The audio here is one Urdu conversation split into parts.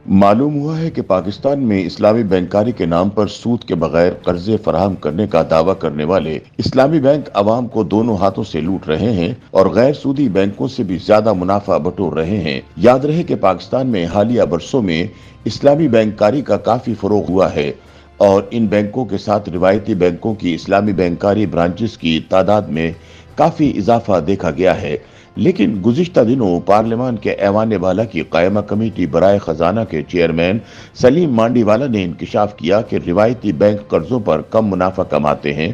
معلوم ہوا ہے کہ پاکستان میں اسلامی بینکاری کے نام پر سود کے بغیر قرضے فراہم کرنے کا دعویٰ کرنے والے اسلامی بینک عوام کو دونوں ہاتھوں سے لوٹ رہے ہیں اور غیر سودی بینکوں سے بھی زیادہ منافع بٹور رہے ہیں۔ یاد رہے کہ پاکستان میں حالیہ برسوں میں اسلامی بینکاری کا کافی فروغ ہوا ہے اور ان بینکوں کے ساتھ روایتی بینکوں کی اسلامی بینکاری برانچز کی تعداد میں کافی اضافہ دیکھا گیا ہے، لیکن گزشتہ دنوں پارلیمان کے ایوان بالا کی قائمہ کمیٹی برائے خزانہ کے چیئرمین سلیم مانڈی والا نے انکشاف کیا کہ روایتی بینک قرضوں پر کم منافع کماتے ہیں،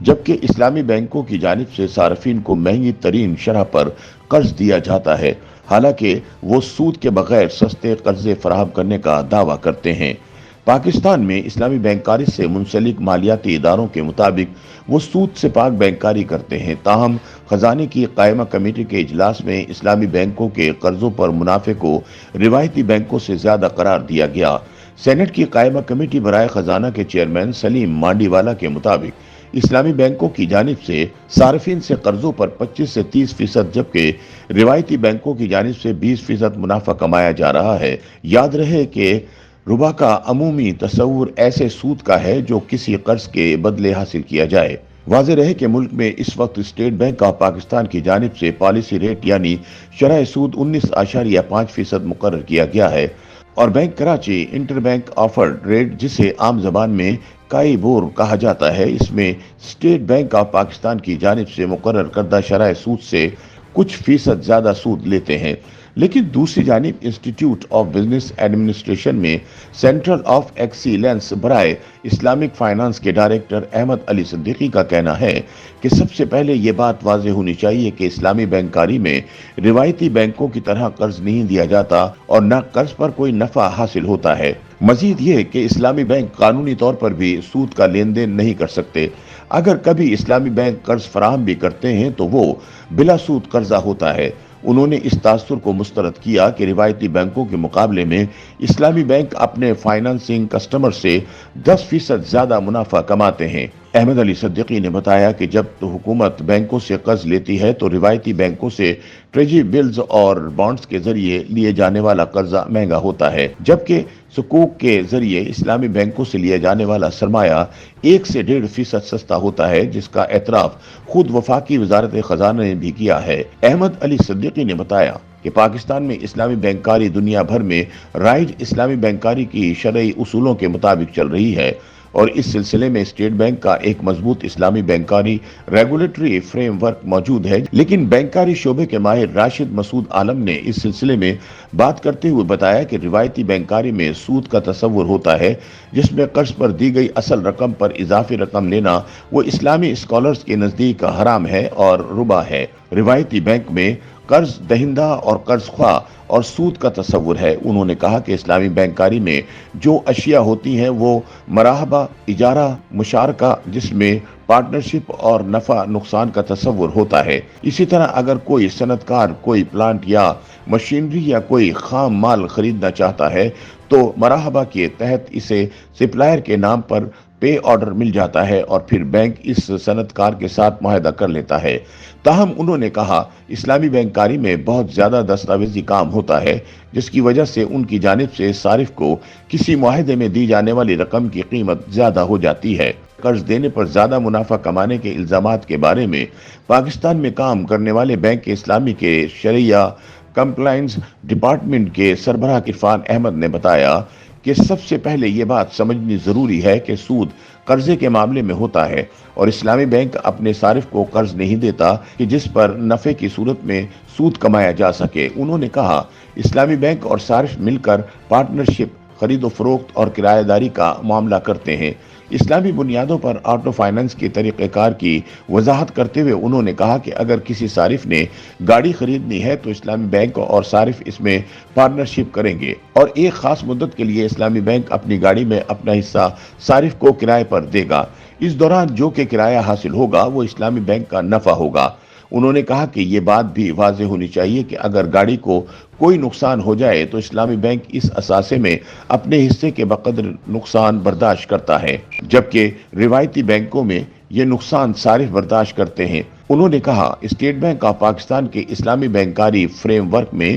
جبکہ اسلامی بینکوں کی جانب سے صارفین کو مہنگی ترین شرح پر قرض دیا جاتا ہے، حالانکہ وہ سود کے بغیر سستے قرضے فراہم کرنے کا دعویٰ کرتے ہیں۔ پاکستان میں اسلامی بینکاری سے منسلک مالیاتی اداروں کے مطابق وہ سود سے پاک بینکاری کرتے ہیں، تاہم خزانے کی قائمہ کمیٹی کے اجلاس میں اسلامی بینکوں کے قرضوں پر منافع کو روایتی بینکوں سے زیادہ قرار دیا گیا۔ سینٹ کی قائمہ کمیٹی برائے خزانہ کے چیئرمین سلیم مانڈی والا کے مطابق اسلامی بینکوں کی جانب سے صارفین سے قرضوں پر 25 سے 30% جبکہ روایتی بینکوں کی جانب سے 20% منافع کمایا جا رہا ہے۔ یاد رہے کہ ربا کا عمومی تصور ایسے سود کا ہے جو کسی قرض کے بدلے حاصل کیا جائے۔ واضح رہے کہ ملک میں اس وقت اسٹیٹ بینک آف پاکستان کی جانب سے پالیسی ریٹ یعنی شرح سود 19.5% مقرر کیا گیا ہے اور bank Karachi inter bank offered rate جسے عام زبان میں کائی بور کہا جاتا ہے، اس میں اسٹیٹ بینک آف پاکستان کی جانب سے مقرر کردہ شرح سود سے کچھ فیصد زیادہ سود لیتے ہیں، لیکن دوسری جانب انسٹیٹیوٹ آف بزنس ایڈمنسٹریشن میں سینٹرل آف ایکسیلنس برائے اسلامک فائنانس کے ڈائریکٹر احمد علی صدیقی کا کہنا ہے کہ سب سے پہلے یہ بات واضح ہونی چاہیے کہ اسلامی بینکاری میں روایتی بینکوں کی طرح قرض نہیں دیا جاتا اور نہ قرض پر کوئی نفع حاصل ہوتا ہے۔ مزید یہ کہ اسلامی بینک قانونی طور پر بھی سود کا لین دین نہیں کر سکتے۔ اگر کبھی اسلامی بینک قرض فراہم بھی کرتے ہیں تو وہ بلا سود قرضہ ہوتا ہے۔ انہوں نے اس تاثر کو مسترد کیا کہ روایتی بینکوں کے مقابلے میں اسلامی بینک اپنے فائنانسنگ کسٹمر سے 10% زیادہ منافع کماتے ہیں۔ احمد علی صدیقی نے بتایا کہ جب حکومت بینکوں سے قرض لیتی ہے تو روایتی بینکوں سے ٹریجری بلز اور بانڈز کے ذریعے لیے جانے والا قرضہ مہنگا ہوتا ہے، جبکہ سکوک کے ذریعے اسلامی بینکوں سے لیا جانے والا سرمایہ 1 سے 1.5% سستا ہوتا ہے، جس کا اعتراف خود وفاقی وزارت خزانہ نے بھی کیا ہے۔ احمد علی صدیقی نے بتایا کہ پاکستان میں اسلامی بینکاری دنیا بھر میں رائج اسلامی بینکاری کی شرعی اصولوں کے مطابق چل رہی ہے اور اس سلسلے میں اسٹیٹ بینک کا ایک مضبوط اسلامی بینکاری ریگولیٹری فریم ورک موجود ہے، لیکن بینکاری شعبے کے ماہر راشد مسعود عالم نے اس سلسلے میں بات کرتے ہوئے بتایا کہ روایتی بینکاری میں سود کا تصور ہوتا ہے جس میں قرض پر دی گئی اصل رقم پر اضافی رقم لینا وہ اسلامی اسکالرز کے نزدیک حرام ہے اور ربا ہے۔ روایتی بینک میں قرض دہندہ اور قرض خواہ اور سود کا تصور ہے۔ انہوں نے کہا کہ اسلامی بینکاری میں جو اشیاء ہوتی ہیں وہ مراحبہ، اجارہ، مشارکہ جس میں پارٹنرشپ اور نفع نقصان کا تصور ہوتا ہے۔ اسی طرح اگر کوئی صنعت کار کوئی پلانٹ یا مشینری یا کوئی خام مال خریدنا چاہتا ہے تو مراحبہ کے تحت اسے سپلائر کے نام پر پے آرڈر مل جاتا ہے اور پھر بینک اس صنعت کار کے ساتھ معاہدہ کر لیتا ہے۔ تاہم انہوں نے کہا اسلامی بینکاری میں بہت زیادہ دستاویزی کام ہوتا ہے جس کی وجہ سے ان کی جانب سے صارف کو کسی معاہدے میں دی جانے والی رقم کی قیمت زیادہ ہو جاتی ہے۔ قرض دینے پر زیادہ منافع کمانے کے الزامات کے بارے میں پاکستان میں کام کرنے والے بینک اسلامی کے شرعیہ کمپلائنس ڈپارٹمنٹ کے سربراہ عرفان احمد نے بتایا کہ سب سے پہلے یہ بات سمجھنی ضروری ہے کہ سود قرضے کے معاملے میں ہوتا ہے اور اسلامی بینک اپنے صارف کو قرض نہیں دیتا کہ جس پر نفع کی صورت میں سود کمایا جا سکے۔ انہوں نے کہا اسلامی بینک اور صارف مل کر پارٹنرشپ، خرید و فروخت اور کرایہ داری کا معاملہ کرتے ہیں۔ اسلامی بنیادوں پر آٹو فائنانس کے طریقہ کار کی وضاحت کرتے ہوئے انہوں نے کہا کہ اگر کسی صارف نے گاڑی خریدنی ہے تو اسلامی بینک اور صارف اس میں پارٹنرشپ کریں گے اور ایک خاص مدت کے لیے اسلامی بینک اپنی گاڑی میں اپنا حصہ صارف کو کرائے پر دے گا۔ اس دوران جو کہ کرایہ حاصل ہوگا وہ اسلامی بینک کا نفع ہوگا۔ انہوں نے کہا کہ یہ بات بھی واضح ہونی چاہیے کہ اگر گاڑی کو کوئی نقصان ہو جائے تو اسلامی بینک اس اثاثے میں اپنے حصے کے بقدر نقصان برداشت کرتا ہے، جبکہ روایتی بینکوں میں یہ نقصان صارف برداشت کرتے ہیں۔ انہوں نے کہا اسٹیٹ بینک آف پاکستان کے اسلامی بینکاری فریم ورک میں